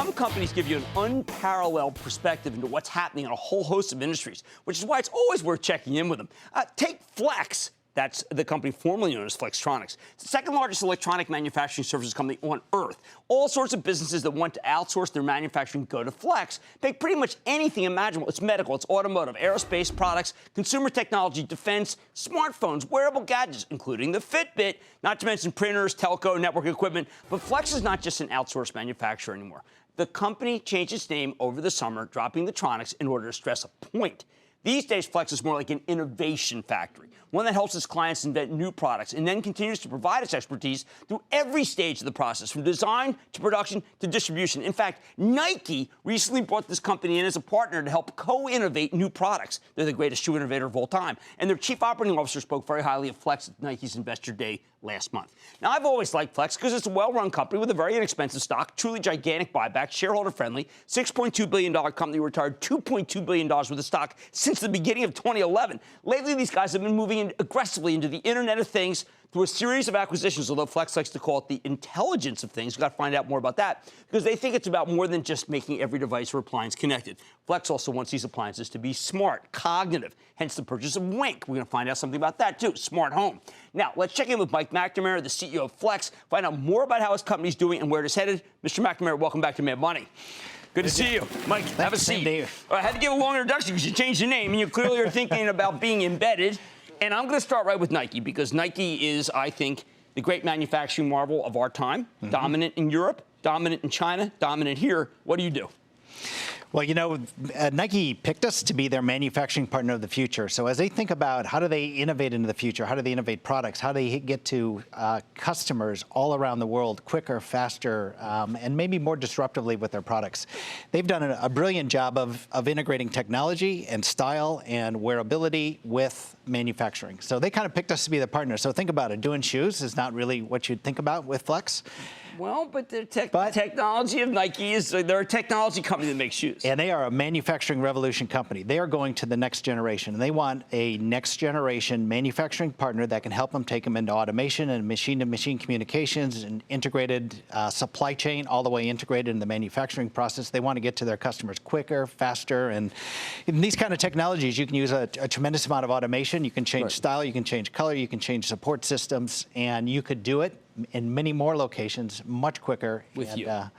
some companies give you an unparalleled perspective into what's happening in a whole host of industries, which is why it's always worth checking in with them. Take Flex. That's the company formerly known as Flextronics. It's the second largest electronic manufacturing services company on Earth. All sorts of businesses that want to outsource their manufacturing go to Flex. Take pretty much anything imaginable. It's medical, it's automotive, aerospace products, consumer technology, defense, smartphones, wearable gadgets, including the Fitbit, not to mention printers, telco, network equipment. But Flex is not just an outsourced manufacturer anymore. The company changed its name over the summer, dropping the Tronics in order to stress a point. These days, Flex is more like an innovation factory, one that helps its clients invent new products and then continues to provide its expertise through every stage of the process, from design to production to distribution. In fact, Nike recently brought this company in as a partner to help co-innovate new products. They're the greatest shoe innovator of all time. And their chief operating officer spoke very highly of Flex at Nike's Investor Day last month. Now, I've always liked Flex because it's a well-run company with a very inexpensive stock, truly gigantic buyback, shareholder-friendly, $6.2 billion company retired $2.2 billion worth of stock since the beginning of 2011. Lately, these guys have been moving aggressively into the Internet of Things through a series of acquisitions, although Flex likes to call it the intelligence of things. We've got to find out more about that because they think it's about more than just making every device or appliance connected. Flex also wants these appliances to be smart, cognitive, hence the purchase of Wink. We're going to find out something about that, too, smart home. Now, let's check in with Mike McNamara, the CEO of Flex, find out more about how his company's doing and where it is headed. Mr. McNamara, welcome back to Mad Money. Good to see you. Mike, have a seat. I had to give a long introduction because you changed your name, and you clearly are thinking about being embedded. And I'm going to start right with Nike because Nike is, I think, the great manufacturing marvel of our time, dominant in Europe, dominant in China, dominant here. What do you do? Well, you know, Nike picked us to be their manufacturing partner of the future. So as they think about how do they innovate into the future, how do they innovate products, how do they get to customers all around the world quicker, faster, and maybe more disruptively with their products, they've done a brilliant job of integrating technology and style and wearability with manufacturing. So they kind of picked us to be the partner. So think about it. Doing shoes is not really what you'd think about with Flex. Well, but the technology of Nike is, they're a technology company that makes shoes. And they are a manufacturing revolution company. They are going to the next generation. And they want a next generation manufacturing partner that can help them take them into automation and machine-to-machine communications and integrated supply chain, all the way integrated in the manufacturing process. They want to get to their customers quicker, faster. And in these kind of technologies, you can use a tremendous amount of automation. You can change style, you can change color, you can change support systems, and you could do it in many more locations, much quicker. With you. Well,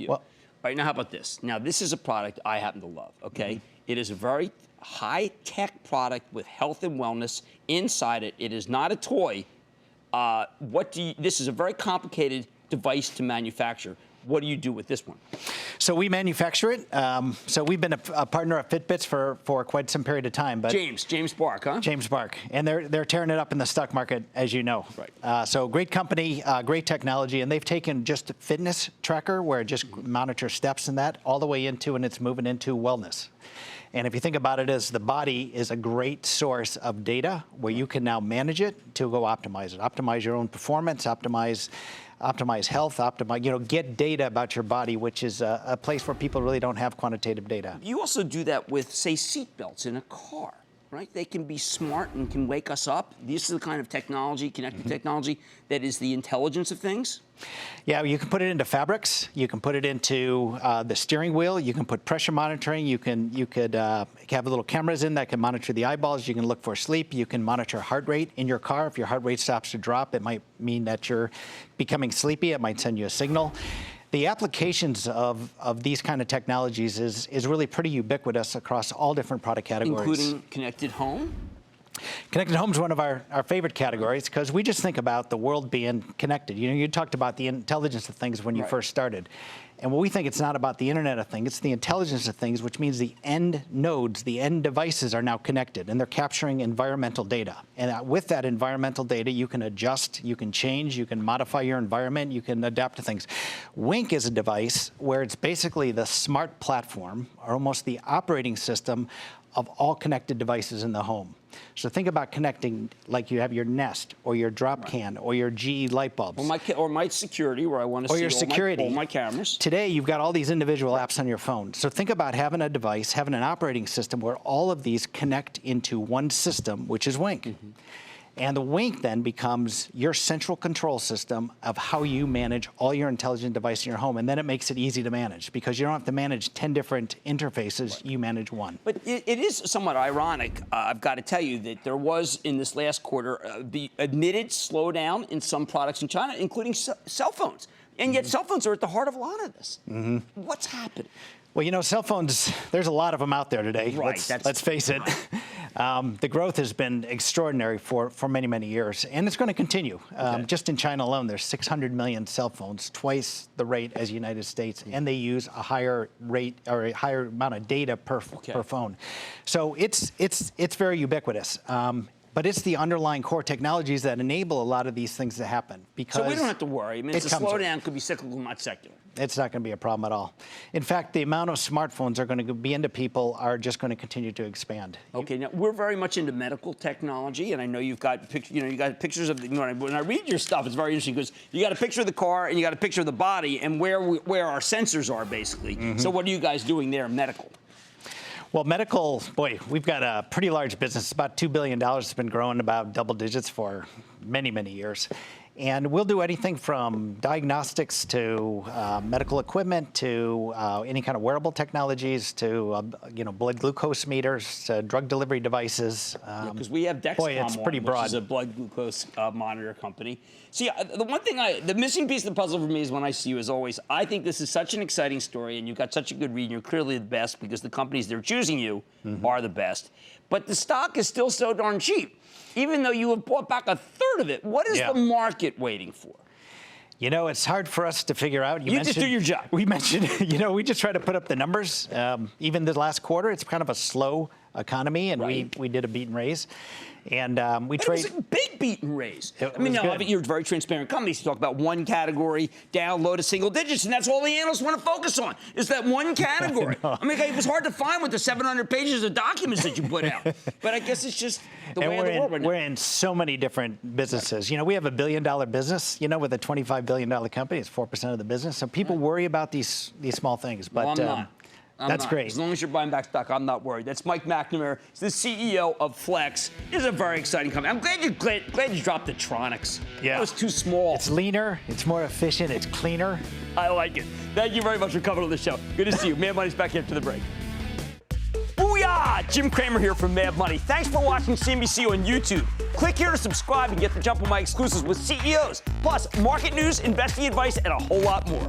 all right, now how about this? Now, this is a product I happen to love, okay? It is a very high-tech product with health and wellness inside it. It is not a toy. This is a very complicated device to manufacture. What do you do with this one? So we manufacture it. So we've been a partner of Fitbits for quite some period of time. But James Bark, huh? James Bark. And they're tearing it up in the stock market, as you know. Right. So great company, great technology. And they've taken just a fitness tracker where it just monitors steps and that all the way into, and it's moving into wellness. And if you think about it as the body is a great source of data where you can now manage it to go optimize it. Optimize your own performance, optimize health, get data about your body, which is a place where people really don't have quantitative data. You also do that with, say, seat belts in a car, right? They can be smart and can wake us up. This is the kind of technology, connected technology, that is the intelligence of things. Yeah, you can put it into fabrics. You can put it into the steering wheel. You can put pressure monitoring. You could have little cameras in that can monitor the eyeballs. You can look for sleep. You can monitor heart rate in your car. If your heart rate stops to drop, it might mean that you're becoming sleepy. It might send you a signal. The applications of these kind of technologies is really pretty ubiquitous across all different product categories. Including connected home? Connected home is one of our favorite categories because we just think about the world being connected. You know, you talked about the intelligence of things when you first started. And we think it's not about the Internet of Things, it's the intelligence of things, which means the end nodes, the end devices are now connected, and they're capturing environmental data. And with that environmental data, you can adjust, you can change, you can modify your environment, you can adapt to things. Wink is a device where it's basically the smart platform, or almost the operating system of all connected devices in the home. So think about connecting, like you have your Nest or your drop can or your GE light bulbs. Or my security, where I want to see all my cameras. Today, you've got all these individual apps on your phone. So think about having a device, having an operating system where all of these connect into one system, which is Wink. And the Wink then becomes your central control system of how you manage all your intelligent devices in your home. And then it makes it easy to manage because you don't have to manage 10 different interfaces. Right. You manage one. But it is somewhat ironic, I've got to tell you, that there was in this last quarter the admitted slowdown in some products in China, including cell phones. And yet cell phones are at the heart of a lot of this. What's happening? Well, you know, cell phones, there's a lot of them out there today. Right. Let's face it. The growth has been extraordinary for many, many years, and it's going to continue. Just in China alone, there's 600 million cell phones, twice the rate as the United States, and they use a higher rate or a higher amount of data per phone. So it's very ubiquitous. But it's the underlying core technologies that enable a lot of these things to happen. Because so we don't have to worry. I mean, it's a slowdown could be cyclical, not secular. It's not going to be a problem at all. In fact, the amount of smartphones are going to be into people are just going to continue to expand. Okay, now we're very much into medical technology, and I know you've got you got pictures of when I read your stuff, it's very interesting because you got a picture of the car and you got a picture of the body and where our sensors are basically. So what are you guys doing there, medical? Well, medical, boy, we've got a pretty large business. It's about $2 billion. It's been growing about double digits for many, many years. And we'll do anything from diagnostics to medical equipment to any kind of wearable technologies to blood glucose meters to drug delivery devices. Because we have Dexcom, boy, it's pretty broad. Which is a blood glucose monitor company. See, the missing piece of the puzzle for me is when I see you, as always, I think this is such an exciting story, and you've got such a good read, and you're clearly the best because the companies that are choosing you are the best. But the stock is still so darn cheap. Even though you have bought back a third of it, what is the market waiting for? You know, it's hard for us to figure out. You just do your job. We mentioned, we just try to put up the numbers. Even the last quarter, it's kind of a slow economy, and we did a beat and raise. And we trade. It was a big beat and raise. I mean, now, you're a very transparent company. So you talk about one category down low to single digits, and that's all the analysts want to focus on is that one category. I mean, it was hard to find with the 700 pages of documents that you put out. But I guess it's just the way of the world right now. We're in so many different businesses. You know, we have $1 billion business. You know, with a $25 billion company, it's 4% of the business. So people worry about these small things. But well, I'm not. That's great. As long as you're buying back stock, I'm not worried. That's Mike McNamara. He's the CEO of Flex. It's a very exciting company. I'm glad you dropped the Tronics. Yeah. It was too small. It's leaner. It's more efficient. It's cleaner. I like it. Thank you very much for coming on the show. Good to see you. Mad Money's back after the break. Booyah! Jim Cramer here from Mad Money. Thanks for watching CNBC on YouTube. Click here to subscribe and get the jump on my exclusives with CEOs, plus market news, investing advice, and a whole lot more.